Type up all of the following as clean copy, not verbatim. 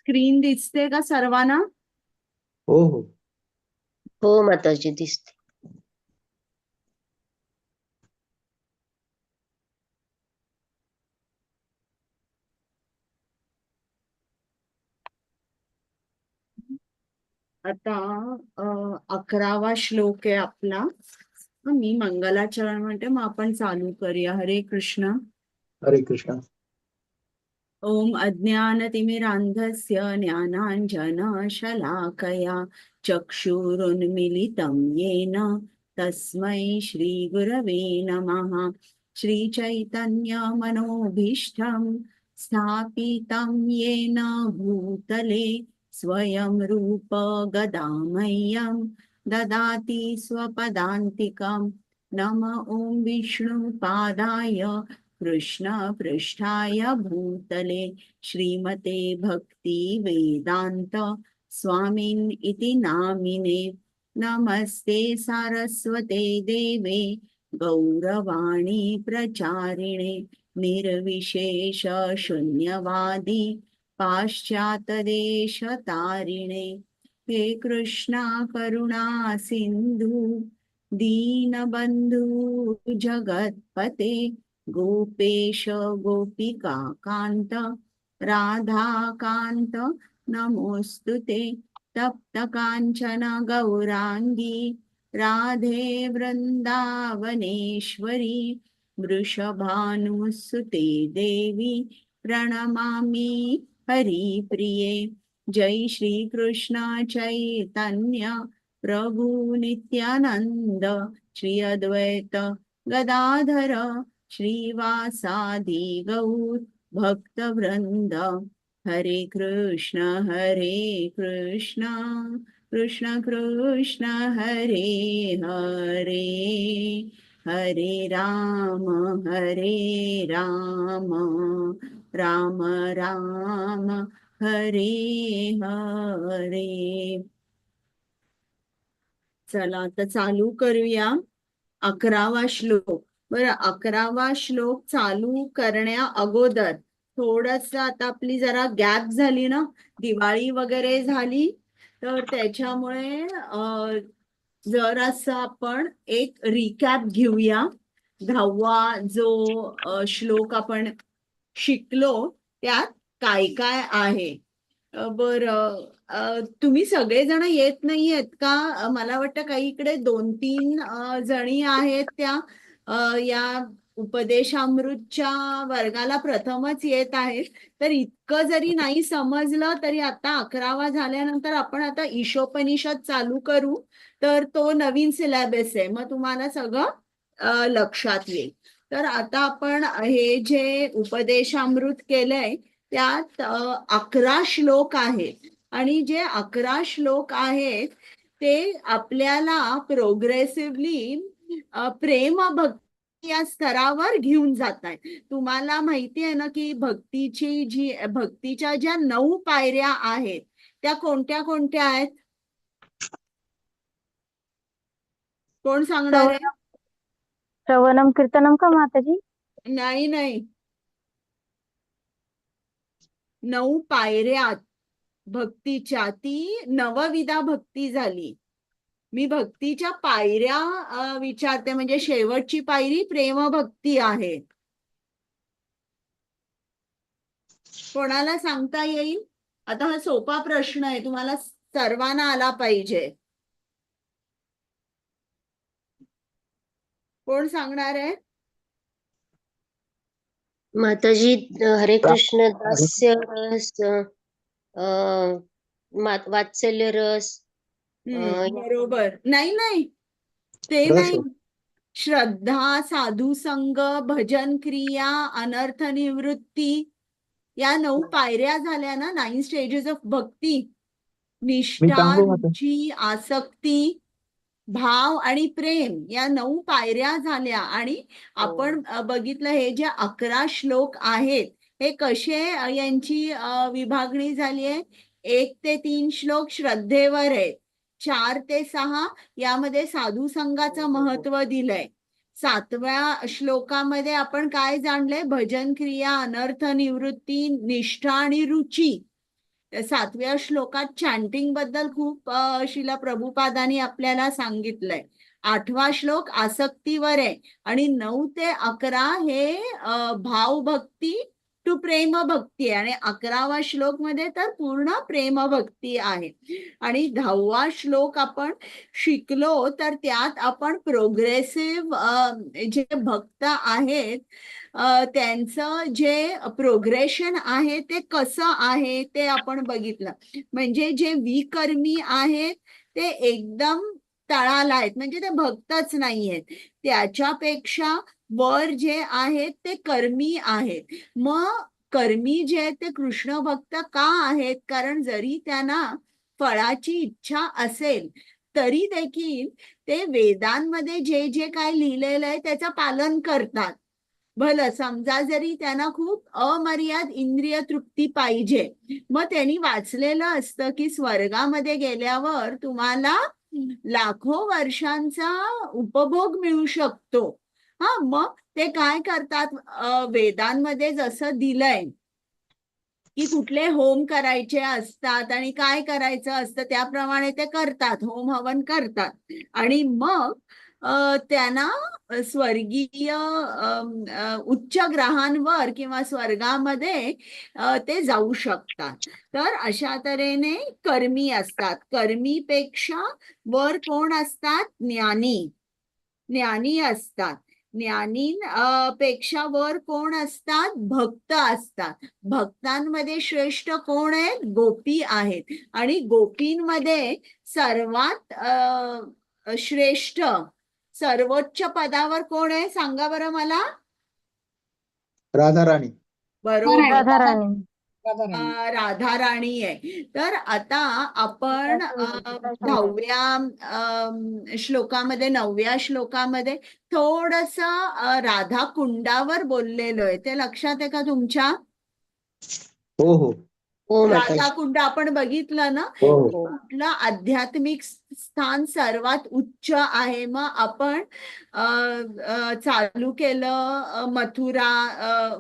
Screen दिसते का सर्वांना? हो हो. हो माताजी दिसते. आता 11वा श्लोक आहे आपला. मी मंगलाचरण म्हणते, मग आपण चालू करूया. हरे कृष्ण. हरे कृष्ण. ओम अज्ञानतिमिरान्धस्य ज्ञानाञ्जनशलाकया चक्षुरुन्मीलितं येन तस्मै श्रीगुरवे नमः. श्रीचैतन्यमनोभीष्टं स्थापितं येन भूतले स्वयं रूप गदामह्यं ददाति स्वपदान्तिकं. नम ओं विष्णुपादाय कृष्ण पृष्ठाय भूतले श्रीमते भक्ति वेदांत स्वामिन् इति नामिने. नमस्ते सारस्वते देवे गौरवाणी प्रचारिणे निर्विशेष शून्यवादी पाश्चातदेशतारिणे. हे कृष्णा करुणा सिंधु दीनबंधु जगत्पते गोपेश गोपिका कांत राधाकांत नमोस्तुते. तप्त कांचन गौरांगी राधे वृंदावनेश्वरी वृषभानुसुते देवी प्रणमामि हरिप्रिये. जय श्री कृष्ण चैतन्य प्रभु नित्यानंद श्री अद्वैत गदाधर श्रीवासादि गौर भक्तवृंद. हरे कृष्ण कृष्ण कृष्ण हरे हरे, हरे राम राम राम हरे हरे. चला आता चालू करूया 11वा श्लोक. बरं, 11वा श्लोक चालू करण्या अगोदर थोडस आता आपली जरा गॅप झाली ना, दिवाळी वगैरे झाली, तर त्याच्यामुळे जरासं आपण एक रिकॅप घेऊया. 10वा जो श्लोक आपण शिकलो त्यात काय काय आहे. बरं, तुम्ही सगळेजण येत नाहीयेत का? मला वाटतं काही इकडे 2-3 जणी आहेत त्या या उपदेशामृतच्या वर्गाला प्रथमच येत आहेत. तर इतकं जरी नाही समजलं तरी आता 11वा झाल्यानंतर आपण आता ईशोपनिषद चालू करू. तर तो नवीन सिलेबस आहे, मग तुम्हाला सगळं लक्षात येईल. तर आता आपण हे जे उपदेशामृत केलंय त्यात 11 श्लोक आहेत आणि जे 11 श्लोक आहेत ते आपल्याला प्रोग्रेसिव्हली प्रेम भक्ती या स्तरावर घेऊन जात आहे. तुम्हाला माहिती आहे ना की भक्तीच्या ज्या 9 पायऱ्या आहेत त्या कोणत्या कोणत्या आहेत? कोण सांगणार आहे? श्रवणम कीर्तनम का माताजी? नाही नाही, 9 पायऱ्या भक्तीच्या. ती नवविधा भक्ती झाली. मी भक्तीच्या पायऱ्या विचारते, म्हणजे शेवटची पायरी प्रेम भक्ती आहे. कोणाला सांगता येईल? आता हा सोपा प्रश्न आहे, तुम्हाला सर्वांना आला पाहिजे. कोण सांगणार आहे? माताजी हरे कृष्ण. दास्य रस, वात्सल्य रस. बरोबर. नाही नाही, ते रस नाही. श्रद्धा, साधू संग, भजन क्रिया, अनर्थ निवृत्ती या 9 पायऱ्या झाल्या ना, 9 स्टेजेस ऑफ भक्ती. मी निष्ठा, सांगू आता. रुची, आसक्ती, भाव आणि प्रेम या 9 पायऱ्या झाल्या. आणि आपण बघितलं हे जे 11 श्लोक आहेत हे कसे यांची विभागणी झाली आहे. 1 ते 3 श्लोक श्रद्धेवर आहे. 4 ते 6 यामध्ये साधू संघाचं महत्व दिलंय. 7व्या श्लोकामध्ये आपण काय जाणलंय? भजन क्रिया, अनर्थ निवृत्ती, निष्ठा आणि रुची. 7व्या श्लोकात चॅन्टिंग बद्दल खूप शिला प्रभुपादांनी आपल्याला सांगितलंय. 8वा श्लोक आसक्तीवर आहे आणि 9 ते 11 हे भावभक्ती टू प्रेमभक्ती आहे आणि 11वा श्लोक मध्ये तर पूर्ण प्रेमभक्ती आहे. आणि 10वा श्लोक आपण शिकलो तर त्यात आपण प्रोग्रेसिव्ह जे भक्त आहेत त्यांचं जे प्रोग्रेशन आहे ते कसं आहे ते आपण बघितलं. म्हणजे जे विकर्मी आहेत ते एकदम तळाला आहेत, म्हणजे ते भक्तच नाही आहेत. त्याच्यापेक्षा वर जे आहेत ते कर्मी आहेत. मग कर्मी जे आहेत ते कृष्ण भक्त का आहेत? कारण जरी त्यांना फळाची इच्छा असेल तरी देखील ते वेदांमध्ये जे जे काय लिहिलेलं आहे त्याचं पालन करतात. भलं समजा जरी त्यांना खूप अमर्याद इंद्रिय तृप्ती पाहिजे, मग त्यांनी वाचलेलं असतं की स्वर्गामध्ये गेल्यावर तुम्हाला लाखो वर्षांचा उपभोग मिळू शकतो. मग ते काय करतात, वेदांमध्ये जसं दिलंय की कुठले होम करायचे असतात आणि काय करायचं असतं त्याप्रमाणे ते करतात, होम हवन करतात आणि मग त्यांना स्वर्गीय उच्च ग्रहांवर किंवा स्वर्गामध्ये ते जाऊ शकतात. तर अशा तऱ्हेने कर्मी असतात. कर्मीपेक्षा वर कोण असतात? ज्ञानी. ज्ञानी असतात. ज्ञानी पेक्षा वर कोण असतात? भक्त असतात. भक्तांमध्ये श्रेष्ठ कोण आहेत? गोपी आहेत. आणि गोपींमध्ये सर्वात श्रेष्ठ सर्वोच्च पदावर कोण आहे सांगा बरं मला. राधाराणी. बरोबर, राधाराणी. राधा राणी आहे. तर आता आपण 10व्या श्लोकामध्ये 9व्या श्लोकामध्ये थोडस राधा कुंडावर बोललेलो आहे. ते लक्षात आहे का तुमच्या? हो हो हो राधा माताजी. कुंड आपण बघितलं ना. हो हो. कुठलं आध्यात्मिक स्थान सर्वात उच्च आहे? मग आपण चालू केलं मथुरा,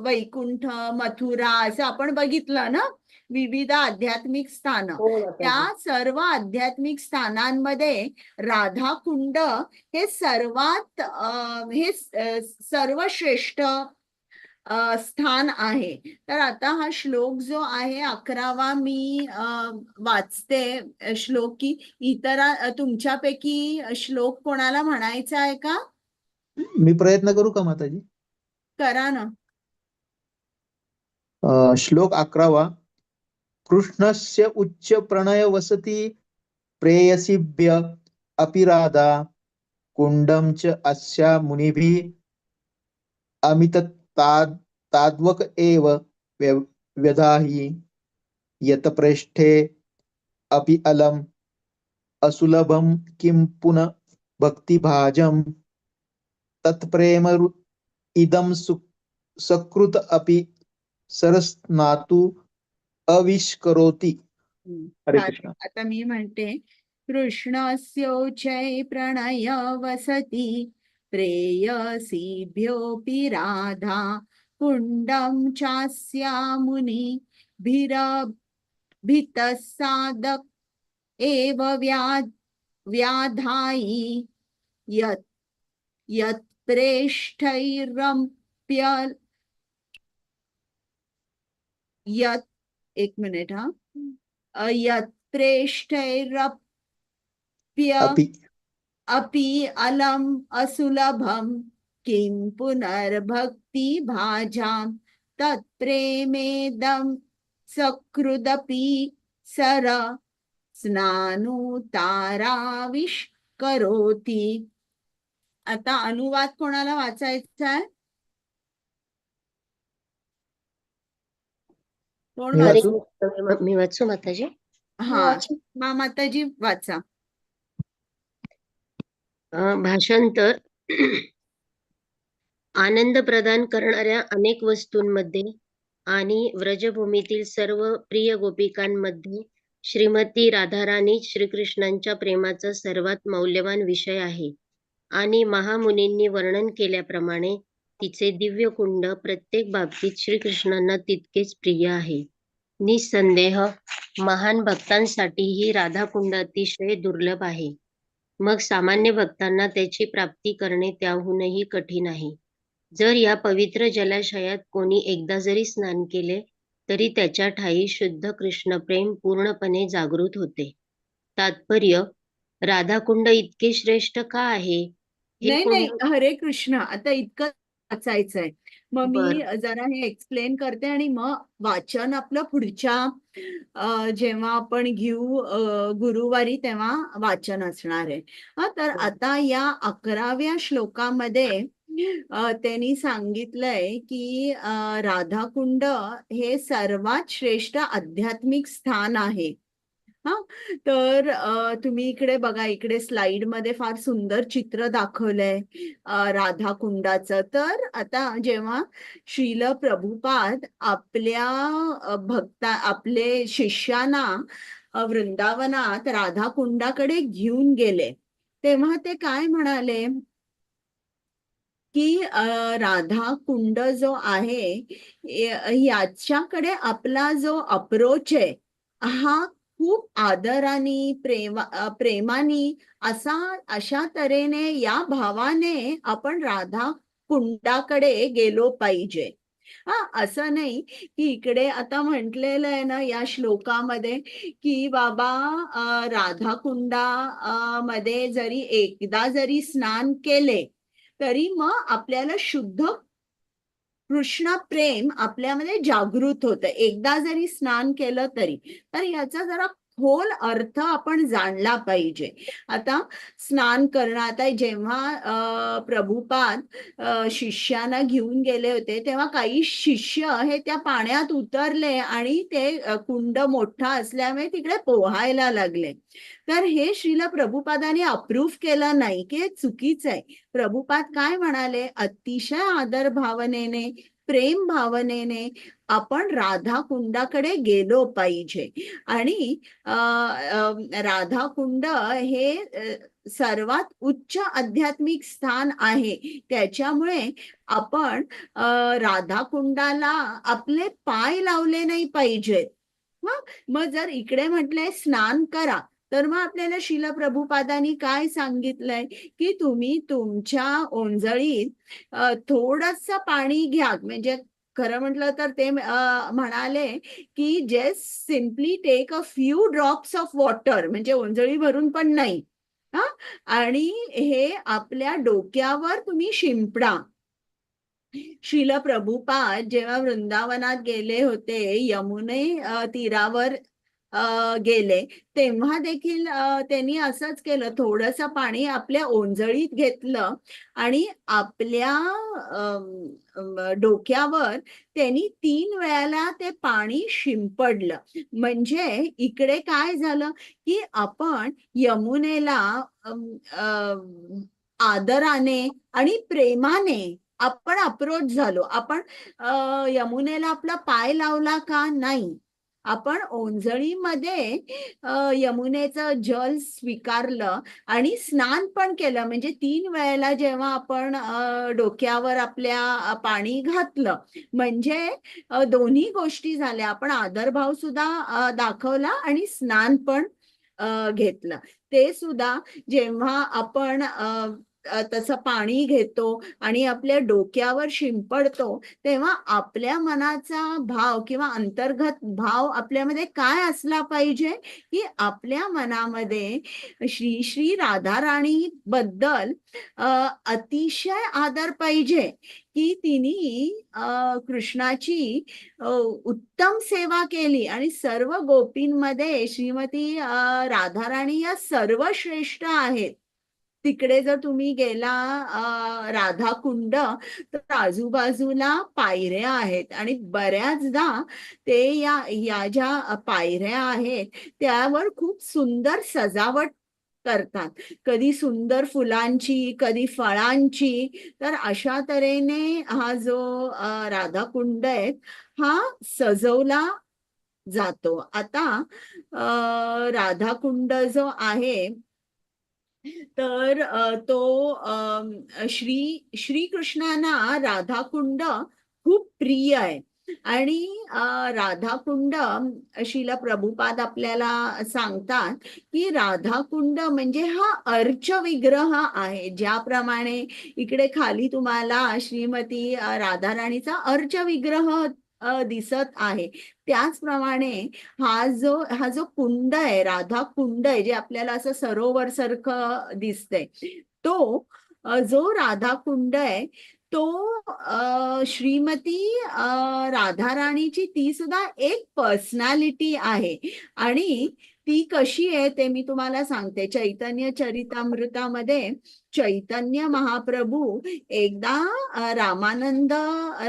वैकुंठ, मथुरा असं आपण बघितलं ना, विविध आध्यात्मिक स्थान. हो माताजी. त्या सर्व आध्यात्मिक स्थानांमध्ये राधा कुंड हे सर्वात सर्वश्रेष्ठ स्थान आहे. तर आता हा श्लोक जो आहे 11वा मी वाचते श्लोक. की इतर तुमच्यापैकी श्लोक कोणाला म्हणायचा आहे का? मी प्रयत्न करू का माताजी? करा ना. श्लोक 11वा. कृष्णस्य उच्च प्रणय वसति प्रेयसीभ्य अपि राधा कुंडम च अस्या मुनिभिः अमित ताद्वक एव व्यधाहि यत प्रेष्ठे अपि अलम असुलभम किं पुनः भक्तिभाजम तत्प्रेम इदम सकृत अपि सरस्नातु अविष्करोति. हरे कृष्ण. आता मी म्हणते. कृष्णस्योच्चै प्रणय वसति प्रेयसीभ्योऽपि राधा कुंडं चास्या मुनिभिरभितः सादक एव व्याधायि यत् प्रेष्ठैरम्प्य यत् एक मिनिट यत् प्रेष्ठैरप्य अपि अलम असुलभम किं पुनर्भक्ति भाजां तत्प्रेमेदं सकृदपि सर स्नानुताराविष्करोति. आता अनुवाद कोणाला वाचायचा आहे? कोण हरे वाचू? कृष्ण. मी वाचू माताजी? हा माताजी वाचा. भाषांतर. आनंद प्रदान करणाऱ्या अनेक वस्तूंमध्ये आणि व्रजभूमीतील सर्व प्रिय गोपिकांमध्ये श्रीमती राधाराणी श्रीकृष्णांच्या प्रेमाचा सर्वात मौल्यवान विषय आहे आणि महामुनींनी वर्णन केल्याप्रमाणे तिचे दिव्य कुंड प्रत्येक बाबतीत श्रीकृष्णांना तितकेच प्रिय आहे. निसंदेह महान भक्तांसाठी ही राधाकुंड अतिशय दुर्लभ आहे. मग सामान्य भक्तांना त्याची प्राप्ती करणे त्याहूनही कठीण आहे. जर या पवित्र जलाशयात कोणी एकदा जरी स्नान केले तरी त्याच्या ठायी शुद्ध कृष्णप्रेम पूर्णपणे जागृत होते. तात्पर्य, राधाकुंड इतके श्रेष्ठ का आहे हे नाही नाही, कोणी हरे कृष्ण, आता इतकं वाचायचंय. मग मी बर जरा हे एक्सप्लेन करते आणि मग वाचन आपलं पुढच्या जेव्हा आपण घेऊ गुरुवारी तेव्हा वाचन असणार आहे. तर बर आता या 11व्या श्लोकामध्ये त्यांनी सांगितलंय की राधाकुंड हे सर्वात श्रेष्ठ आध्यात्मिक स्थान आहे. हा, तर तुम्ही इकडे बघा, इकडे स्लाइड मध्ये फार सुंदर चित्र दाखवलंय राधाकुंडाचं. तर आता जेव्हा श्रील प्रभुपाद आपल्या आपले शिष्यांना वृंदावनात राधाकुंडाकडे घेऊन गेले, तेव्हा ते काय म्हणाले की राधाकुंड जो आहे याच्याकडे आपला जो अप्रोच आहे हा खूप आदराने प्रेमाने अशा तऱ्हेने या भावाने आपण राधा कुंडाकडे गेलो पाहिजे. असं नाही की इकडे आता म्हटलेलं आहे ना या श्लोकामध्ये की बाबा राधाकुंडा मध्ये जरी एकदा जरी स्नान केले तरी मग आपल्याला शुद्ध कृष्ण प्रेम आपल्यामध्ये जागृत होतं, एकदा जरी स्नान केलं तरी. तर याचा जरा खोल अर्थ आपण जाणला पाहिजे. आता स्नान करणं, आता जेव्हा प्रभुपाद शिष्यांना घेऊन गेले होते तेव्हा काही शिष्य हे त्या पाण्यात उतरले आणि ते कुंड मोठा असल्यामुळे तिकडे पोहायला लागले. तर हे श्रील प्रभुपादाने अप्रूव्ह केलं नाही की हे चुकीचं आहे. प्रभुपाद काय म्हणाले, अतिशय आदर भावनेने, प्रेम भावनेने आपण राधा कुंडाकडे गेलो पाहिजे. आणि राधा कुंड हे सर्वात उच्च आध्यात्मिक स्थान आहे. त्याच्यामुळे आपण राधा कुंडाला आपले पाय लावले नाही पाहिजेत. मग जर इकडे म्हटलंय स्नान करा, तर मग आपल्याला श्रील प्रभुपादांनी काय सांगितलंय की तुम्ही तुमच्या ओंजळीत थोडंसं पाणी घ्या. म्हणजे खरं म्हटलं तर ते म्हणाले की just simply take a few drops of water, म्हणजे ओंजळी भरून पण नाही. हा, आणि हे आपल्या डोक्यावर तुम्ही शिंपडा. श्रील प्रभुपाद जेव्हा वृंदावनात गेले होते, यमुने तीरावर गेले, तेव्हा देखील त्यांनी असंच केलं. थोडंसं पाणी आपल्या ओंजळीत घेतलं आणि आपल्या डोक्यावर त्यांनी 3 वेळेला ते पाणी शिंपडलं. म्हणजे इकडे काय झालं की आपण यमुनेला आदराने आणि प्रेमाने आपण अप्रोच झालो. आपण यमुनेला आपला पाय लावला का? नाही. आपण ओंजळीमध्ये यमुनेचं जल स्वीकारलं आणि स्नान पण केलं. म्हणजे 3 वेळेला जेव्हा आपण डोक्यावर आपल्या पाणी घातलं, म्हणजे दोन्ही गोष्टी झाल्या. आपण आदरभाव सुद्धा दाखवला आणि स्नान पण घेतलं. ते सुद्धा जेव्हा आपण तसं पाणी घेतो आणि आपल्या डोक्यावर शिंपडतो, तेव्हा आपल्या मनाचा भाव किंवा अंतर्गत भाव आपल्यामध्ये काय असला पाहिजे की आपल्या मनामध्ये श्री श्री राधाराणी बद्दल अतिशय आदर पाहिजे की तिने कृष्णाची उत्तम सेवा केली आणि सर्व गोपींमध्ये श्रीमती राधाराणी या सर्वश्रेष्ठ आहेत. तिकडे जर तुम्ही गेला राधाकुंड, तर आजूबाजूला पायऱ्या आहेत आणि बऱ्याचदा ते या ज्या पायऱ्या आहेत त्यावर खूप सुंदर सजावट करतात. कधी सुंदर फुलांची, कधी फळांची. तर अशा तऱ्हेने हा जो राधाकुंड आहे हा सजवला जातो. आता राधाकुंड जो आहे तर तो श्रीकृष्णांना राधाकुंड खूप प्रिय आहे. आणि राधाकुंड शिला प्रभुपाद आपल्याला सांगतात की राधाकुंड म्हणजे हा अर्च विग्रह आहे. ज्याप्रमाणे इकडे खाली तुम्हाला श्रीमती राधाराणीचा अर्च विग्रह दिसत आहे, त्याचप्रमाणे हा जो कुंड आहे, राधा कुंड आहे, जे आपल्याला असं सरोवर सारखं दिसतंय, तो जो राधा कुंड आहे तो श्रीमती राधाराणीची ती सुद्धा एक पर्सनॅलिटी आहे. आणि ती कशी आहे ते मी तुम्हाला सांगते. चैतन्य चरितामृतामध्ये चैतन्य महाप्रभू एकदा रामानंद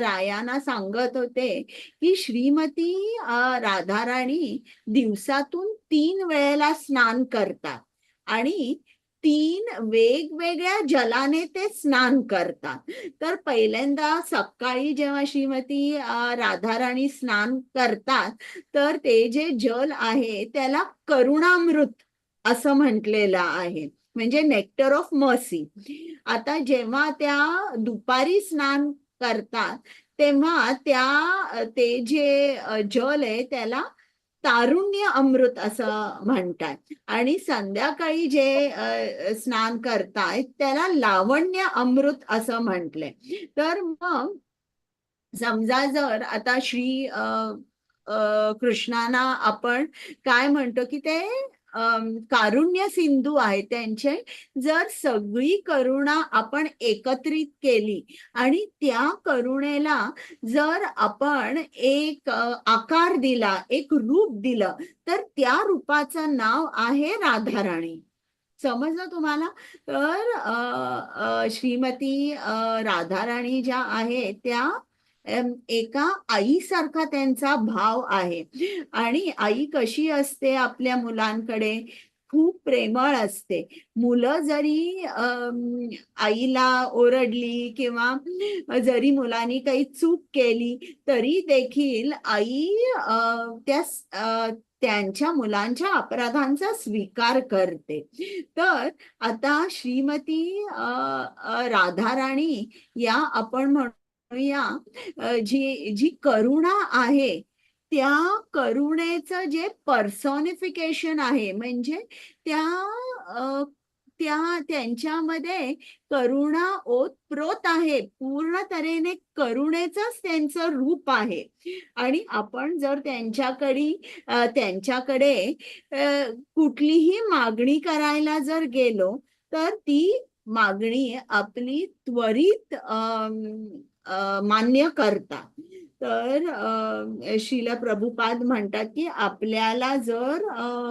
रायांना सांगत होते की श्रीमती राधाराणी दिवसातून 3 वेळेला स्नान करतात आणि 3 वेगवेगळ्या जलाने ते स्नान करतात. तर पहिल्यांदा सकाळी जेव्हा श्रीमती राधाराणी स्नान करतात, तर ते जे जल आहे त्याला करुणामृत असं म्हटलेलं आहे, म्हणजे नेक्टर ऑफ मर्सी. आता जेव्हा त्या दुपारी स्नान करतात तेव्हा ते जे जल आहे त्याला तारुण्य अमृत असं म्हणतात आणि संध्याकाळी जे स्नान करतायत त्याला लावण्य अमृत असं म्हटलंय. तर मग समजा जर आता कृष्णाना आपण काय म्हणतो की ते कारुण्य सिंधू आहे, त्यांचे जर सगळी करुणा आपण एकत्रित केली आणि त्या करुणेला जर आपण एक आकार दिला, एक रूप दिलं, तर त्या रूपाचं नाव आहे राधाराणी. समजलं तुम्हाला? तर श्रीमती राधाराणी ज्या आहेत त्या एका आईसारखा त्यांचा भाव आहे. आणि आई कशी असते आपल्या मुलांकडे? खूप प्रेमळ असते. मुलं जरी आईला ओरडली किंवा जरी मुलांनी काही चूक केली तरी देखील आई त्यांच्या मुलांच्या अपराधांचा स्वीकार करते. तर आता श्रीमती राधाराणी या आपण म्हणूया जी करुणा आहे त्या करुणेचं जे पर्सॉनिफिकेशन आहे, म्हणजे त्यांच्यामध्ये करुणा ओतप्रोत आहे, पूर्ण तऱ्हेने करुणेचंच त्यांचं रूप आहे. आणि आपण जर त्यांच्याकडे कुठलीही मागणी करायला जर गेलो तर ती मागणी आपली त्वरित मान्य करतात. तर श्रील प्रभुपाद म्हणतात की आपल्याला जर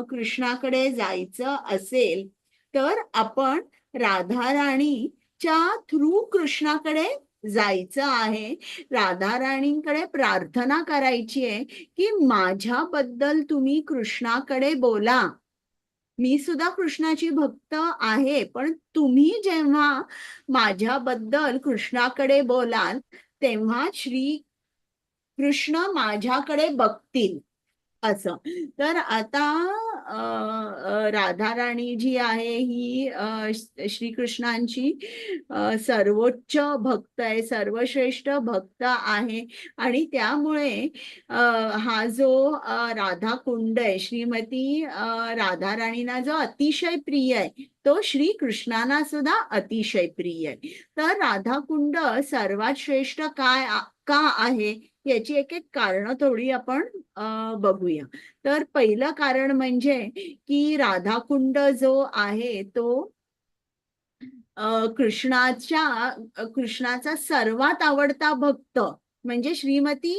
कृष्णाकडे जायचं असेल तर आपण राधाराणीच्या थ्रू कृष्णाकडे जायचं आहे. राधाराणींकडे प्रार्थना करायची आहे की माझ्याबद्दल तुम्ही कृष्णाकडे बोला. मी सुद्धा कृष्णाची भक्त आहे, पण तुम्ही जेव्हा माझ्याबद्दल कृष्णाकडे बोलाल तेव्हा श्री कृष्ण माझ्याकडे बघतील असं. तर आता राधाराणी जी आहे ही श्रीकृष्णांची सर्वोच्च भक्त आहे, सर्वश्रेष्ठ भक्त आहे. आणि त्यामुळे हा जो राधा कुंड आहे श्रीमती राधाराणींना जो अतिशय प्रिय आहे तो श्री कृष्णांना सुद्धा अतिशय प्रिय आहे. तर राधा कुंड सर्वात श्रेष्ठ का आहे याची एक एक कारण थोडी आपण बघूया. तर पहिलं कारण म्हणजे की राधाकुंड जो आहे तो कृष्णाचा सर्वात आवडता भक्त म्हणजे श्रीमती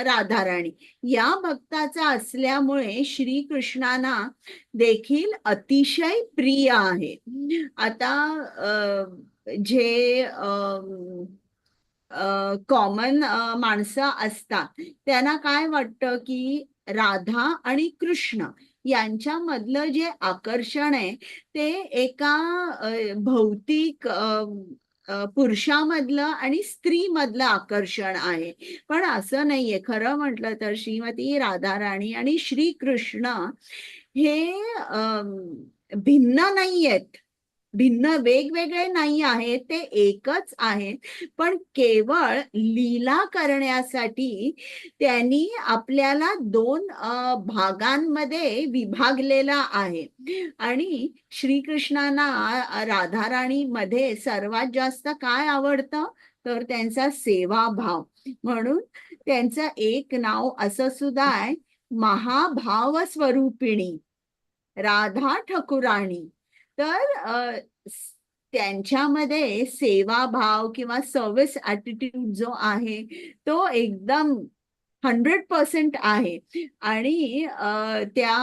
राधाराणी या भक्ताचा असल्यामुळे श्रीकृष्णांना देखील अतिशय प्रिय आहे. आता जे कॉमन माणसं असतात त्यांना काय वाटतं की राधा आणि कृष्ण यांच्यामधलं जे आकर्षण आहे ते एका भौतिक पुरुषामधलं आणि स्त्रीमधलं आकर्षण आहे. पण असं नाहीये. खरं म्हटलं तर श्रीमती राधाराणी आणि श्रीकृष्ण हे भिन्न नाहीयेत. भिन्न वेगवेगळे नाही आहेत, ते एकच आहेत. पण केवळ लीला करण्यासाठी त्यांनी आपल्याला दोन भागांमध्ये विभागलेला आहे. आणि श्रीकृष्णांना राधाराणी मध्ये सर्वात जास्त काय आवडतं, तर त्यांचा सेवाभाव. म्हणून त्यांचं एक नाव असं सुद्धा आहे, महाभाव स्वरूपिणी राधा ठकुराणी. तर त्यांच्यामध्ये सेवाभाव किंवा सर्व्हिस ॲटिट्यूड जो आहे तो एकदम 100% आहे. आणि त्या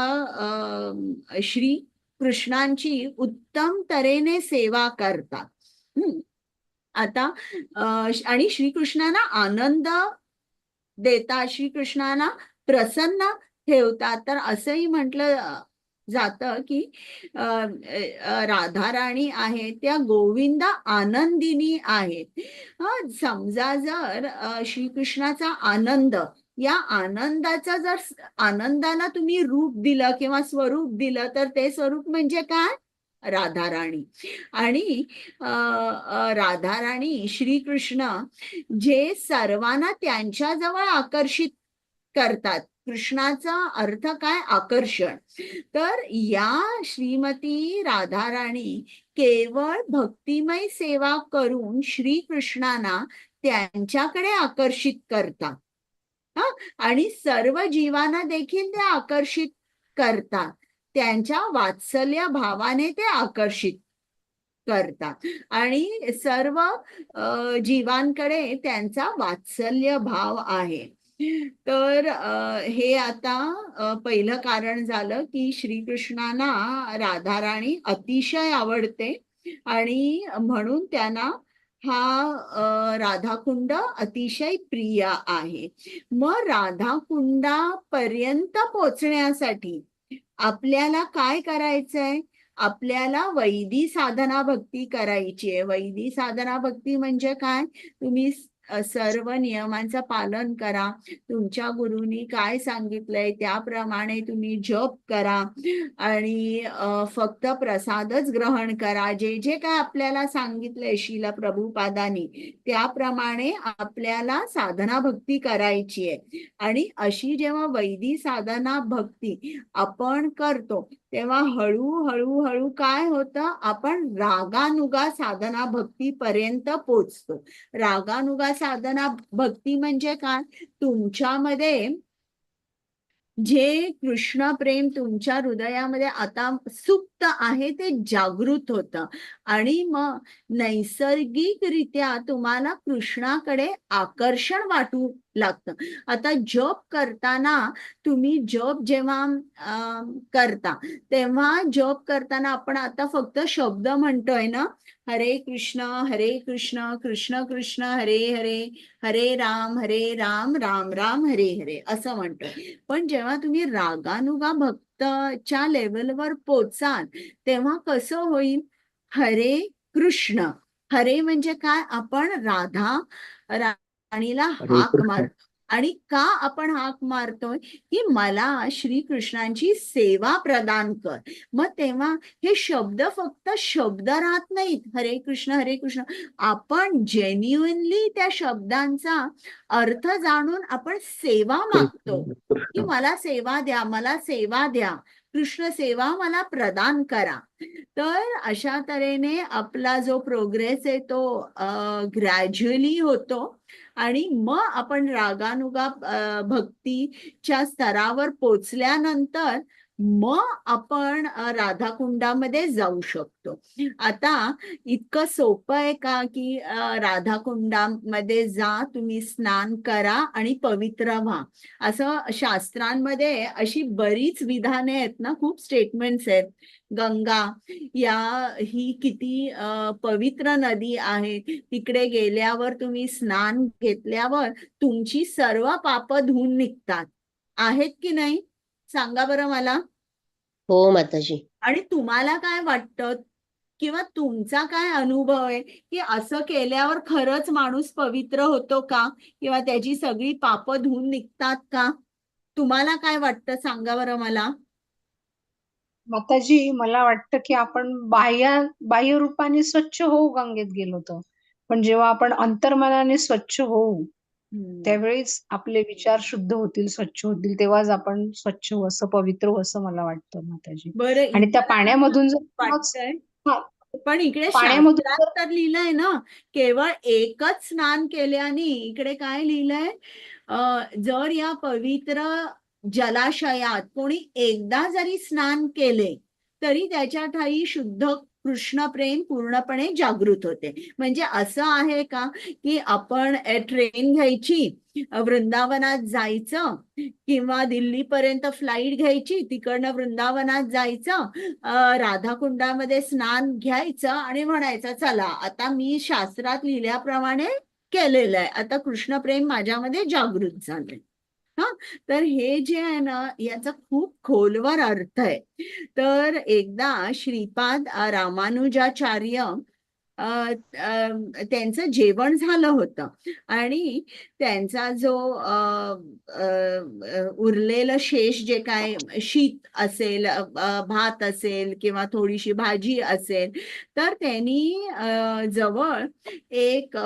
श्री कृष्णांची उत्तम तऱ्हेने सेवा करतात. आता आणि श्रीकृष्णांना आनंद देतात, श्रीकृष्णांना प्रसन्न ठेवतात. तर असंही म्हटलं जातं की राधाराणी आहे त्या गोविंदा आनंदिनी आहेत. समजा जर श्रीकृष्णाचा आनंद, या आनंदाचा जर आनंदाला तुम्ही रूप दिलं किंवा स्वरूप दिलं, तर ते स्वरूप म्हणजे काय, राधाराणी. आणि राधाराणी श्रीकृष्ण जे सर्वांना त्यांच्याजवळ आकर्षित करतात. कृष्णाचा अर्थ काय, आकर्षण. तर या श्रीमती राधाराणी केवळ भक्तिमय सेवा करून श्रीकृष्णांना त्यांच्याकडे आकर्षित करतात. आणि सर्व जीवांना देखील ते आकर्षित करतात. त्यांच्या वात्सल्य भावाने ते आकर्षित करतात आणि सर्व जीवांकडे त्यांचा वात्सल्य भाव आहे. तर हे आता पहिलं कारण झालं की श्रीकृष्णांना राधाराणी अतिशय आवडते आणि म्हणून त्यांना हा राधाकुंड अतिशय प्रिय आहे. मग राधाकुंडापर्यंत पोचण्यासाठी आपल्याला काय करायचंय, आपल्याला वैदी साधना भक्ती करायची आहे. वैदी साधना भक्ती म्हणजे काय, तुम्ही सर्व नियमांचं पालन करा, तुमच्या गुरुनी काय सांगितलंय त्याप्रमाणे तुम्ही जप करा आणि फक्त प्रसादच ग्रहण करा. जे जे काय आपल्याला सांगितलंय श्रील प्रभुपादांनी त्याप्रमाणे आपल्याला साधना भक्ती करायची आहे. आणि अशी जेव्हा वैदी साधना भक्ती आपण करतो तेव्हा हळूहळू काय होतं, आपण रागानुगा साधना भक्ती पर्यंत पोचतो. रागानुगा साधना भक्ती म्हणजे काय, तुमच्यामध्ये जे कृष्ण प्रेम तुमच्या हृदयामध्ये आता सुप्त आहे ते जागृत होतं आणि मग नैसर्गिकरित्या तुम्हाला कृष्णाकडे आकर्षण वाटू लागतं. आता जप करताना तुम्ही जप जेव्हा करता तेव्हा जप करताना आपण आता फक्त शब्द म्हणतोय ना, हरे कृष्ण कृष्ण कृष्ण हरे हरे, हरे राम राम राम हरे हरे असं म्हणतोय. पण जेव्हा तुम्ही रागानुगा भक्तच्या लेवलवर पोचाल तेव्हा कसं होईल, हरे कृष्ण, हरे म्हणजे काय, आपण राणीला हरे हाक कृष्ण. मारतो. आणि का आपण हाक मारतोय, की मला श्रीकृष्णांची सेवा प्रदान कर. मग तेव्हा हे शब्द फक्त शब्द राहत नाहीत, हरे कृष्ण आपण जेन्युइनली त्या शब्दांचा अर्थ जाणून आपण सेवा मागतो की मला सेवा द्या, मला सेवा द्या, कृष्ण सेवा मला प्रदान करा. तर अशा तऱ्हेने आपला जो प्रोग्रेस आहे तो ग्रॅज्युअली होतो आणि मग आपण रागानुगा भक्तीच्या स्तरावर पोचल्यानंतर मग आपण राधाकुंडामध्ये जाऊ शकतो. आता इतकं सोपं आहे का की राधाकुंडामध्ये जा, तुम्ही स्नान करा आणि पवित्र व्हा, असं शास्त्रांमध्ये अशी बरीच विधाने आहेत ना, खूप स्टेटमेंट्स आहेत. गंगा ही किती पवित्र नदी आहे, तिकडे गेल्यावर तुम्ही स्नान घेतल्यावर तुमची सर्व पाप धुवून निघतात, आहेत की नाही, सांगा बरं मला. हो माताजी. आणि तुम्हाला काय वाटतं किंवा तुमचा काय अनुभव आहे की असं केल्यावर खरंच माणूस पवित्र होतो का, किंवा त्याची सगळी पाप धुवून निघतात का? तुम्हाला काय वाटतं सांगा बरं मला. माताजी, मला वाटतं की आपण बाह्य रूपाने स्वच्छ होऊ गंगेत गेलो होतो, पण जेव्हा आपण अंतर्मनाने स्वच्छ होऊ त्यावेळेच आपले विचार शुद्ध होतील, स्वच्छ होतील, तेव्हाच आपण स्वच्छ होऊ, असं पवित्र होऊ असं मला वाटतं माताजी. बरं, आणि त्या इतरांना पाण्यामधून जर वाटतंय, हा, पण इकडे पाण्यामधून शास्त्रात जर तर लिहिलंय ना, केवळ एकच स्नान केल्याने. इकडे काय लिहिलंय, जर या पवित्र जलाशयात कोणी एकदा जरी स्नान केले तरी त्याच्या ठायी शुद्ध कृष्ण प्रेम पूर्णपणे जागृत होते. म्हणजे असं आहे का की आपण ट्रेन घ्यायची, वृंदावनात जायचं, किंवा दिल्लीपर्यंत फ्लाईट घ्यायची, तिकडनं वृंदावनात जायचं, राधाकुंडामध्ये स्नान घ्यायचं आणि म्हणायचं चला आता मी शास्त्रात लिहिल्याप्रमाणे केलेलं आहे, आता कृष्ण प्रेम माझ्यामध्ये जागृत झालंय. हा, तर हे जे आहे ना, याचा खूप खोलवर अर्थ आहे. तर एकदा श्रीपाद रामानुजाचार्य त्यांचं जेवण झालं होतं आणि त्यांचा जो उरलेलं शेष जे काय शीत असेल, भात असेल किंवा थोडीशी भाजी असेल, तर त्यांनी जवळ एक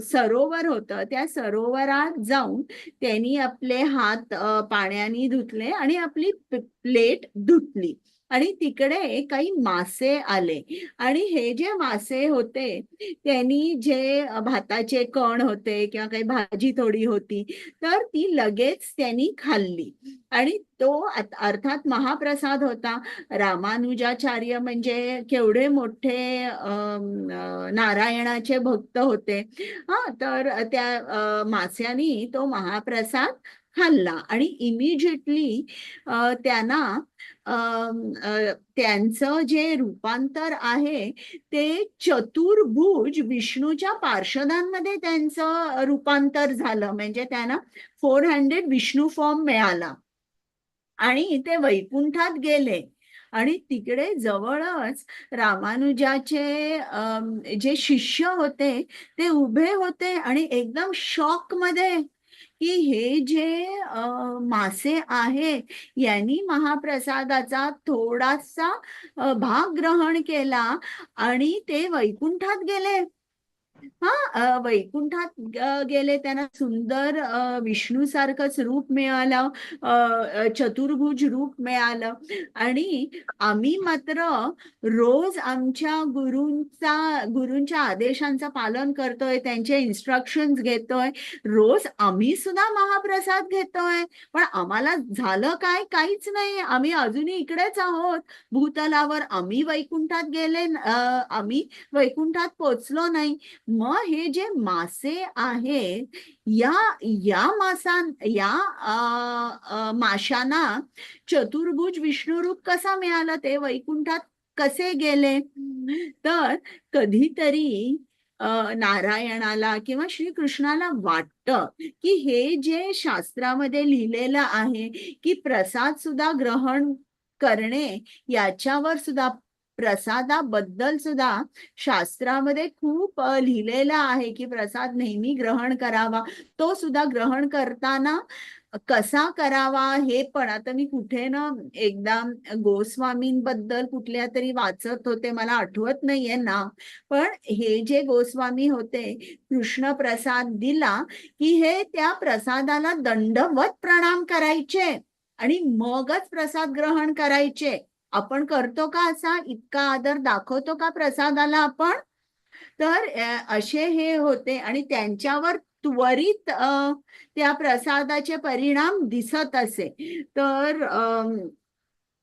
सरोवर होतं, त्या सरोवरात जाऊन त्यांनी आपले हात पाण्याने धुतले आणि आपली प्लेट धुतली आणि तिकडे काही मासे आले आणि हे जे मासे होते त्यांनी जे भाताचे कण होते किंवा काही भाजी थोडी होती तर ती लगेच त्यांनी खाल्ली आणि तो अर्थात महाप्रसाद होता. रामानुजाचार्य म्हणजे केवढे मोठे नारायणाचे भक्त होते. हा, तर त्या मास्यानी तो महाप्रसाद खाल्ला आणि इमिजिएटली त्यांना त्यांचं जे रूपांतर आहे ते चतुर्भुज विष्णूच्या पार्षदांमध्ये त्यांचं रूपांतर झालं. म्हणजे त्यांना 400 विष्णू फॉर्म मिळाला आणि ते वैकुंठात गेले आणि तिकडे जवळच रामानुजाचे जे शिष्य होते ते उभे होते आणि एकदम शॉक मध्ये की हे जे मासे आहे यांनी महाप्रसादाचा थोडासा भाग ग्रहण केला आणि ते वैकुंठात गेले. वैकुंठात गेले, त्यांना सुंदर विष्णू सारखंच रूप मिळालं, चतुर्भुज रूप मिळालं आणि आम्ही मात्र रोज आमच्या गुरूंच्या आदेशांचं पालन करतोय, त्यांचे इन्स्ट्रक्शन्स घेतोय, रोज आम्ही सुद्धा महाप्रसाद घेतोय, पण आम्हाला झालं काय, काहीच नाही. आम्ही अजूनही इकडेच आहोत भूतलावर, आम्ही वैकुंठात पोचलो नाही. मग हे जे मासे आहेत या माशांना चतुर्भुज विष्णुरूप कसा मिळाला, ते वैकुंठात कसे गेले? तर कधीतरी नारायणाला किंवा श्रीकृष्णाला वाटतं की हे जे शास्त्रामध्ये लिहिलेलं आहे की प्रसाद सुद्धा ग्रहण करणे, याच्यावर सुद्धा, प्रसादाबद्दल सुद्धा शास्त्रामध्ये खूप लिहिलेलं आहे की प्रसाद नेहमी ग्रहण करावा, तो सुद्धा ग्रहण करताना कसा करावा हे पण. आता मी कुठे ना एकदा गोस्वामींबद्दल कुठल्या तरी वाचत होते, मला आठवत नाहीये ना, पण हे जे गोस्वामी होते, कृष्ण प्रसाद दिला की हे त्या प्रसादाला दंडवत प्रणाम करायचे आणि मगच प्रसाद ग्रहण करायचे. आपण करतो का असा? इतका आदर दाखवतो का प्रसादाला आपण? तर असे हे होते आणि त्यांच्यावर त्वरित त्या प्रसादाचे परिणाम दिसत असे. तर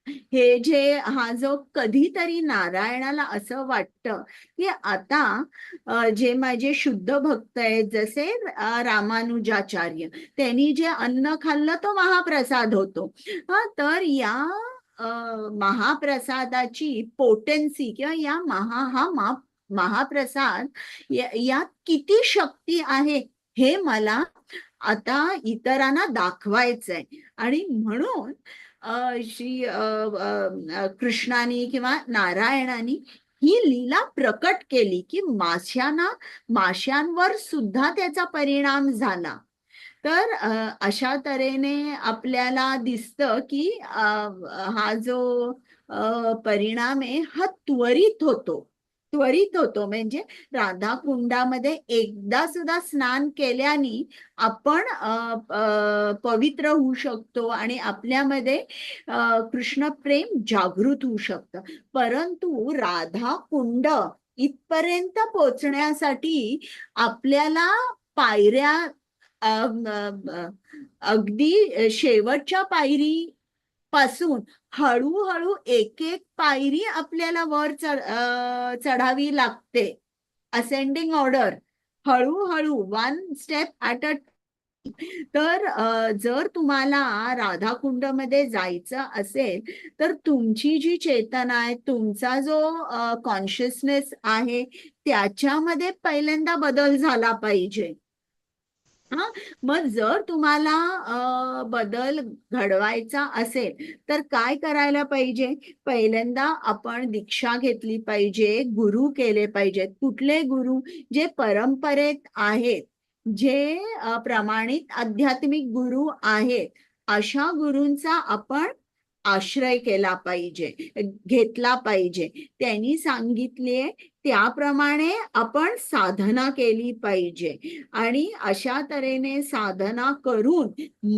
हे जे हा जो कधीतरी नारायणाला असं वाटतं की आता जे माझे शुद्ध भक्त आहेत, जसे रामानुजाचार्य, त्यांनी जे अन्न खाल्लं तो महाप्रसाद होतो. तर या महाप्रसादाची पोटेन्सी किंवा या महाप्रसाद यात किती शक्ती आहे हे मला आता इतरांना दाखवायचंय. आणि म्हणून श्री कृष्णाने किंवा नारायणाने ही लीला प्रकट केली की माशांवर सुद्धा त्याचा परिणाम झाला. तर अशा तऱ्हेने आपल्याला दिसतं की हा जो परिणाम आहे हा त्वरित होतो. म्हणजे राधाकुंडामध्ये एकदा सुद्धा स्नान केल्याने आपण पवित्र होऊ शकतो आणि आपल्यामध्ये कृष्ण प्रेम जागृत होऊ शकतं. परंतु राधाकुंड इथपर्यंत पोहोचण्यासाठी आपल्याला पायऱ्या अगदी शेवटच्या पायरी पासून हळूहळू एक एक पायरी आपल्याला वर चढावी लागते. असेंडिंग ऑर्डर, हळूहळू, वन स्टेप ऍट अ. तर जर तुम्हाला राधाकुंडमध्ये जायचं असेल तर तुमची जी चेतना आहे, तुमचा जो कॉन्शियसनेस आहे, त्याच्यामध्ये पहिल्यांदा बदल झाला पाहिजे. मग जर तुम्हाला बदल घडवायचा असेल तर काय करायला पाहिजे? पहिल्यांदा आपण दीक्षा घेतली पाहिजे, गुरु केले पाहिजेत. कुठले गुरु? जे परंपरेत आहेत, जे प्रमाणित आध्यात्मिक गुरु आहेत, अशा गुरूंचा आपण आश्रय केला पाहिजे, घेतला पाहिजे. त्यांनी सांगितले त्याप्रमाणे आपण साधना केली पाहिजे आणि अशा तऱ्हेने साधना करून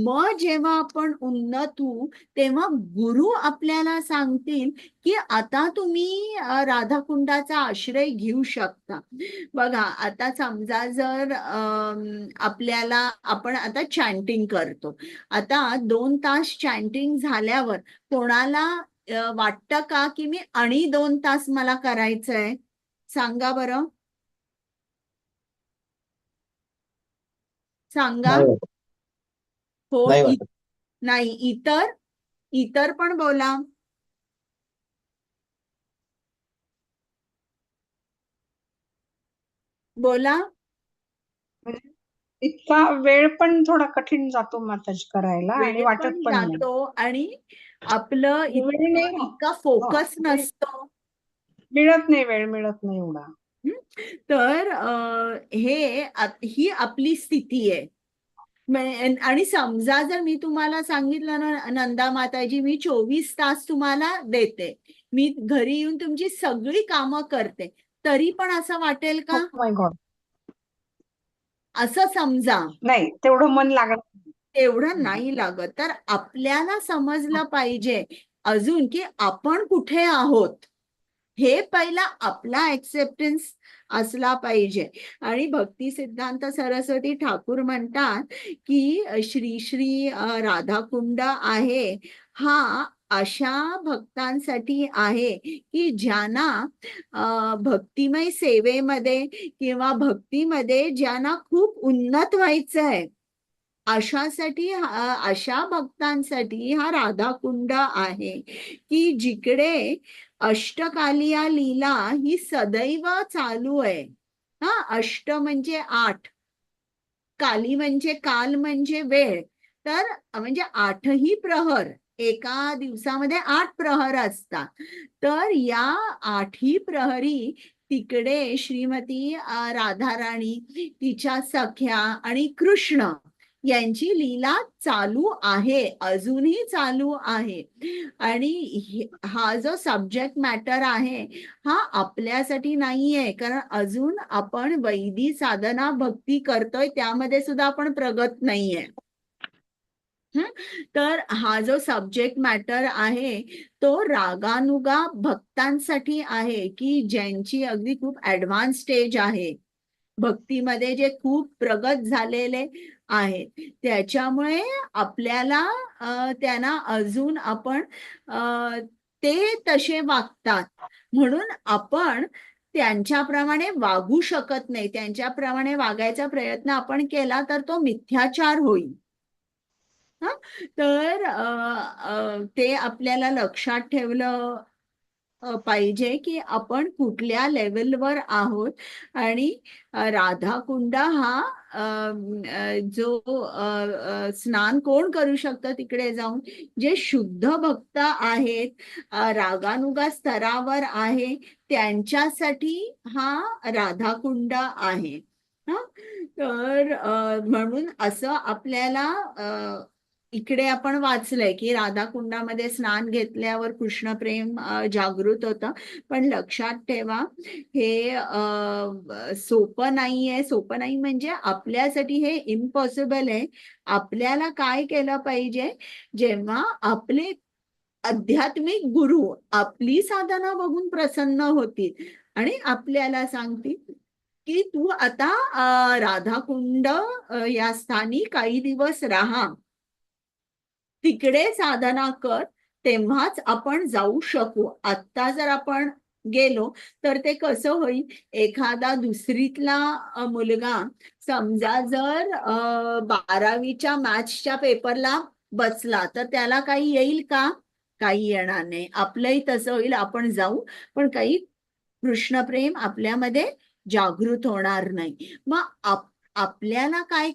मग जेव्हा आपण उन्नत होऊ तेव्हा गुरु आपल्याला सांगतील की आता तुम्ही राधाकुंडाचा आश्रय घेऊ शकता. बघा, आता समजा जर आपण आता चॅन्टिंग करतो. आता 2 तास चॅन्टिंग झाल्यावर कोणाला वाटतं का की मी आणि 2 तास मला करायचंय? सांगा बरं, सांगा. नाही वाटत. हो, नाही वाटत. नाही. इतर पण बोला. बोला. म्हणजे इतका वेळ पण थोडा कठीण जातो माताजी करायला आणि वेळ वाटत पण पण नाही. जातो आणि आपलं वेळ नाही राहत. इतका फोकस हा, नसतो. वेळ मिळत नाही एवढा. तर ही आपली स्थिती आहे. आणि समजा जर मी तुम्हाला सांगितलं ना, नंदा माताजी, मी 24 तास तुम्हाला देते, मी घरी येऊन तुमची सगळी कामं करते, तरी पण असं वाटेल ओ का? माय गॉड. असं समजा. नाही, तेवढं मन लागत नाही. एवढं नाही लागत. तर आपल्याला समजलं पाहिजे अजून की आपण कुठे आहोत, हे पहिला आपला ऍक्सेप्टन्स असला पाहिजे. आणि भक्ती सिद्धांत सरस्वती ठाकूर म्हणतात की श्री श्री राधाकुंड आहे हा अशा भक्तांसाठी आहे की ज्यांना भक्तिमय सेवेमध्ये किंवा भक्तीमध्ये ज्यांना खूप उन्नत व्हायचं आहे, अशा भक्तांसाठी हा राधाकुंड आहे की जिकडे अष्टकालिया लीला ही सदैव चालू आहे. अष्ट म्हणजे 8, काली म्हणजे काल म्हणजे वेळ, तर म्हणजे 8ही प्रहर, एका दिवसामध्ये 8 प्रहर असतात. तर या 8ही प्रहरी तिकडे श्रीमती राधाराणी, तिच्या सख्या आणि कृष्ण यांची लीला चालू आहे, अजूनही चालू आहे. आणि हा जो सब्जेक्ट मॅटर आहे हा आपल्यासाठी नाहीये, कारण अजून आपण वैदिक साधना भक्ती करतोय, त्यामध्ये सुद्धा आपण प्रगत नाहीये. तर हा जो सब्जेक्ट मॅटर आहे तो रागानुगा भक्तांसाठी आहे की ज्यांची अगदी खूप ऍडव्हान्स स्टेज आहे भक्तीमध्ये, जे खूप प्रगत झालेले आहेत. त्याच्यामुळे आपल्याला त्यांना अजून आपण ते तसे वागतात म्हणून आपण त्यांच्याप्रमाणे वागू शकत नाही. त्यांच्याप्रमाणे वागायचा प्रयत्न आपण केला तर तो मिथ्याचार होईल. तर ते आपल्याला लक्षात ठेवलं पाहिजे की आपण कुठल्या लेवलवर आहोत. आणि राधाकुंड हा जो स्नान कोण करू शकतं तिकडे जाऊन? जे शुद्ध भक्त आहेत, रागानुगा स्तरावर आहे, त्यांच्यासाठी हा राधाकुंड आहे. तर म्हणून असं आपल्याला इकडे आपण वाचलंय की राधाकुंडामध्ये स्नान घेतल्यावर कृष्ण प्रेम जागृत होतं. पण लक्षात ठेवा, हे सोपं नाहीये. सोपं नाही म्हणजे आपल्यासाठी हे इम्पॉसिबल आहे. आपल्याला काय केलं पाहिजे, जेव्हा आपले आध्यात्मिक गुरु आपली साधना बघून प्रसन्न होतील आणि आपल्याला सांगतील की तू आता राधाकुंड या स्थानी काही दिवस राहा, तिकडे साधना कर, तेव्हाच आपण जाऊ शकू. आत्ता जर आपण गेलो तर ते कसं होईल, एखादा दुसरीतला मुलगा समजा जर 12वीच्या मॅथ्सच्या पेपरला बसला तर त्याला काही येईल का? काही येणार नाही. आपलंही तसं होईल, आपण जाऊ पण काही कृष्णप्रेम आपल्यामध्ये जागृत होणार नाही. मग आपल्याला काय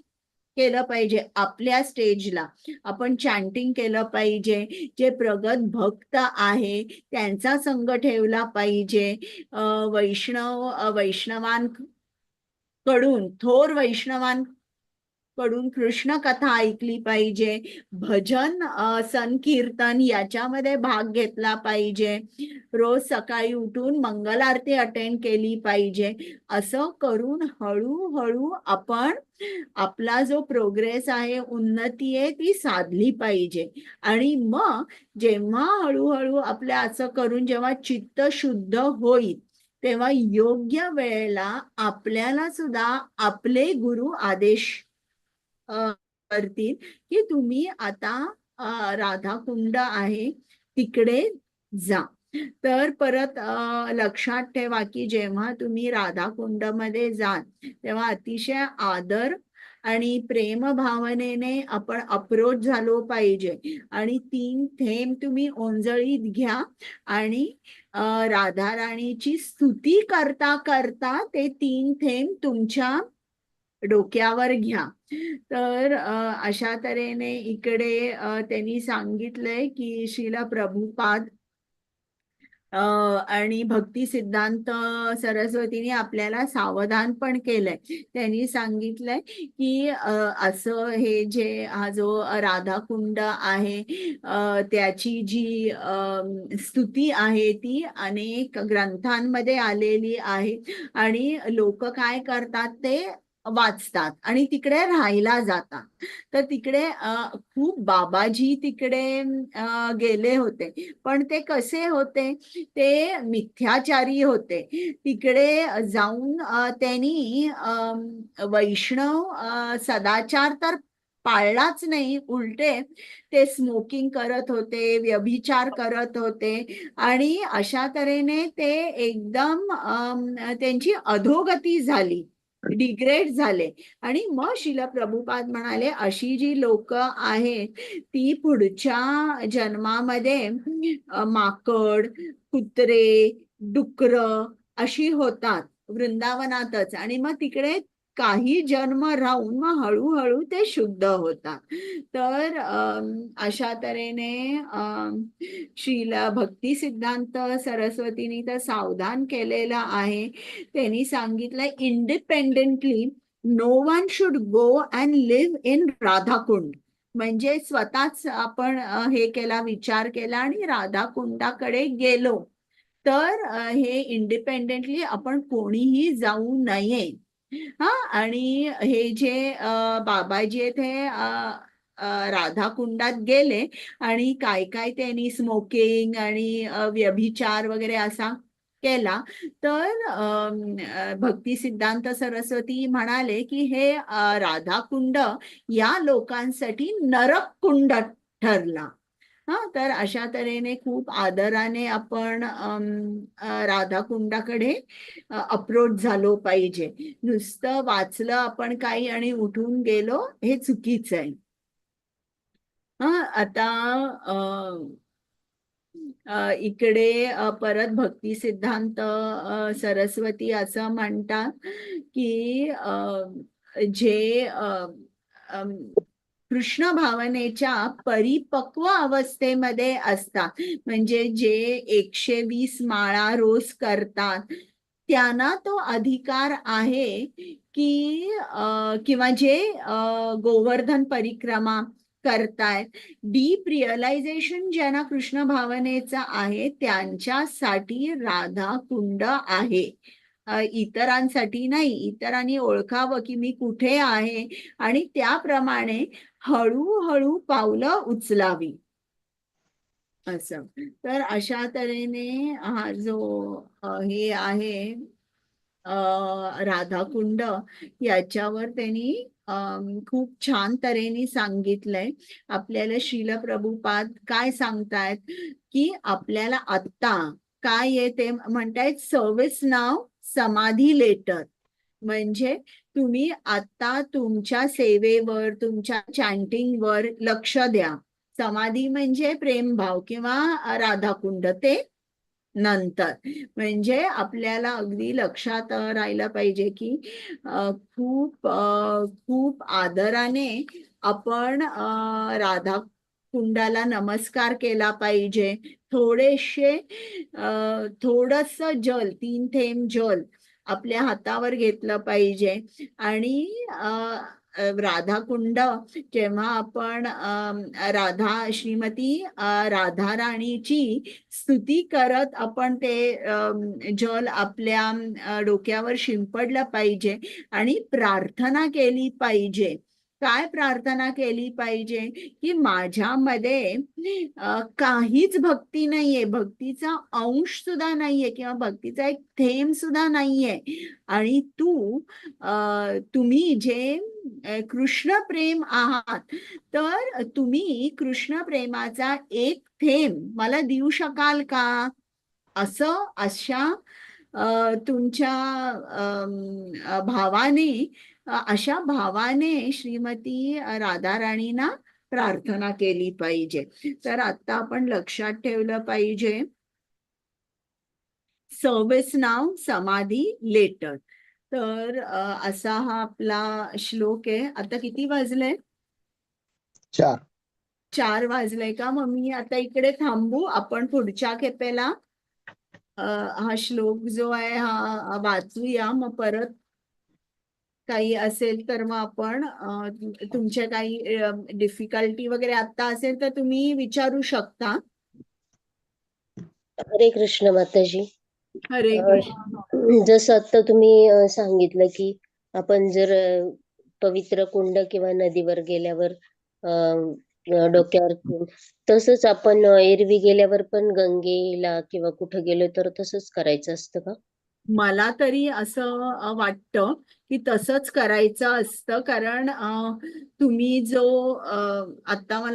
केलं पाहिजे, आपल्या स्टेजला आपण चॅन्टिंग केलं पाहिजे, जे प्रगत भक्त आहे त्यांचा संग ठेवला पाहिजे, वैष्णवांकडून, थोर वैष्णवांकडून कृष्ण कथा ऐकली पाहिजे, भजन संकीर्तन याच्यामध्ये भाग घेतला पाहिजे, रोज सकाळी उठून मंगल आरती अटेंड केली पाहिजे. असं करून हळूहळू आपण आपला जो प्रोग्रेस आहे, उन्नती आहे, ती साधली पाहिजे. आणि मग जेव्हा हळूहळू आपल्या असं करून जेव्हा चित्त शुद्ध होईल तेव्हा योग्य वेळेला आपल्याला सुद्धा आपले गुरु आदेश करतील की तुम्ही आता राधाकुंड आहे तिकडे जा. तर परत लक्षात ठेवा की जेव्हा तुम्ही राधाकुंड मध्ये जाल तेव्हा अतिशय आदर आणि प्रेम भावनेने आपण अप्रोच झालो पाहिजे आणि 3 थेंब तुम्ही ओंजळीत घ्या आणि राधा राणीची स्तुती करता करता ते 3 थेंब तुमच्या डोक्यावर घ्या. तर अशा तऱ्हेने इकडे त्यांनी सांगितलंय की श्रील प्रभुपाद आणि भक्ती सिद्धांत सरस्वतीने आपल्याला सावधान पण केलंय. त्यांनी सांगितलंय की असं हे जे हा जो राधाकुंड आहे त्याची जी स्तुती आहे ती अनेक ग्रंथांमध्ये आलेली आहे आणि लोक काय करतात ते वाचतात आणि तिकडे राहायला जातात. तर तिकडे खूप बाबाजी तिकडे गेले होते, पण ते कसे होते, ते मिथ्याचारी होते. तिकडे जाऊन त्यांनी वैष्णव सदाचार तर पाळलाच नाही, उलटे ते स्मोकिंग करत होते, व्यभिचार करत होते आणि अशा तऱ्हेने ते एकदम त्यांची अधोगती झाली, डिग्रेड झाले. आणि मग श्रील प्रभुपाद म्हणाले अशी जी लोक आहेत ती पुढच्या जन्मामध्ये माकड, कुत्रे, डुकर अशी होतात वृंदावनातच आणि मग तिकडे काही जन्म राहून मग हळूहळू ते शुद्ध होतात. तर अशा तऱ्हेने श्रील भक्ती सिद्धांत सरस्वतीने तर सावधान केलेलं आहे. त्यांनी सांगितलंय independently no one should go and live in Radhakund. म्हणजे स्वतःच आपण हे केला, विचार केला आणि राधाकुंडाकडे गेलो तर हे इंडिपेंडेंटली आपण कोणीही जाऊ नये. आणि हे जे बाबाजी आहेत हे राधाकुंडात गेले आणि काय काय त्यांनी स्मोकिंग आणि व्यभिचार वगैरे असा केला. तर भक्ती सिद्धांत सरस्वती म्हणाले की हे राधाकुंड या लोकांसाठी नरक कुंड ठरला. तर अशा तऱ्हेने खूप आदराने आपण राधाकुंडाकडे अप्रोच झालो पाहिजे. नुसतं वाचलं आपण काही आणि उठून गेलो हे चुकीचं आहे. आता इकडे परत भक्ती सिद्धांत सरस्वती असं म्हणतात की जे कृष्ण भावनेच्या परिपक्व अवस्थेमध्ये असतात, म्हणजे जे 120 माळा रोज करतात त्यांना तो अधिकार आहे की किंवा जे गोवर्धन परिक्रमा करतायत. डीप रिअलायझेशन ज्यांना कृष्ण भावनेचा आहे त्यांच्यासाठी राधा कुंड आहे, इतरांसाठी नाही. इतरांनी ओळखावं की मी कुठे आहे आणि त्याप्रमाणे हळूहळू पावलं उचलावी असं. तर अशा तऱ्हेने हा जो हे आहे राधाकुंड, याच्यावर त्यांनी खूप छान तऱ्हेने सांगितलंय. आपल्याला श्रील प्रभुपाद काय सांगतायत की आपल्याला आत्ता काय आहे ते म्हणतायत, सर्व्हिस नाव समाधी लेटर. म्हणजे तुम्ही आता तुमच्या सेवेवर, तुमच्या चॅन्टिंगवर लक्ष द्या. समाधी म्हणजे प्रेमभाव किंवा राधाकुंड ते नंतर. म्हणजे आपल्याला अगदी लक्षात राहिलं पाहिजे की खूप आदराने आपण राधा कुंडाला नमस्कार केला पाहिजे. थोडस जल, 3 थेंब जल आपल्या हातावर घेतलं पाहिजे. आणि राधाकुंड जेव्हा आपण श्रीमती राधा राणीची स्तुती करत आपण ते जल आपल्या डोक्यावर शिंपडलं पाहिजे आणि प्रार्थना केली पाहिजे. काय प्रार्थना केली पाहिजे की माझ्यामध्ये काहीच भक्ती नाहीये, भक्तीचा अंश सुद्धा नाहीये किंवा भक्तीचा एक थेंब सुद्धा नाहीये, आणि तुम्ही जे कृष्ण प्रेम आहात, तर तुम्ही कृष्ण प्रेमाचा एक थेंब मला देऊ शकाल का? अशा तुमच्या अशा भावाने श्रीमती राधा राणींना प्रार्थना केली पाहिजे. तर आता आपण लक्षात ठेवलं पाहिजे, सर्व्हिस नाव समाधी लेटर. तर असा हा आपला श्लोक आहे. आता किती वाजले? 4 वाजले का? मग मी आता इकडे थांबू. आपण पुढच्या खेपेला हा श्लोक जो आहे हा वाचूया. मग परत काही असेल तर मग आपण तुमच्या काही डिफिकल्टी वगैरे आता असेल तर तुम्ही विचारू शकता. हरे कृष्ण माताजी. हरे कृष्ण. जसं आता तुम्ही सांगितलं की आपण जर पवित्र कुंड किंवा नदीवर गेल्यावर डोक्यावर, तसंच आपण एरवी गेल्यावर पण गंगेला किंवा कुठं गेलो तर तसंच करायचं असतं का? मला तरी असं वाटतं की तसंच करायचं असतं. कारण तुम्ही जो आता मला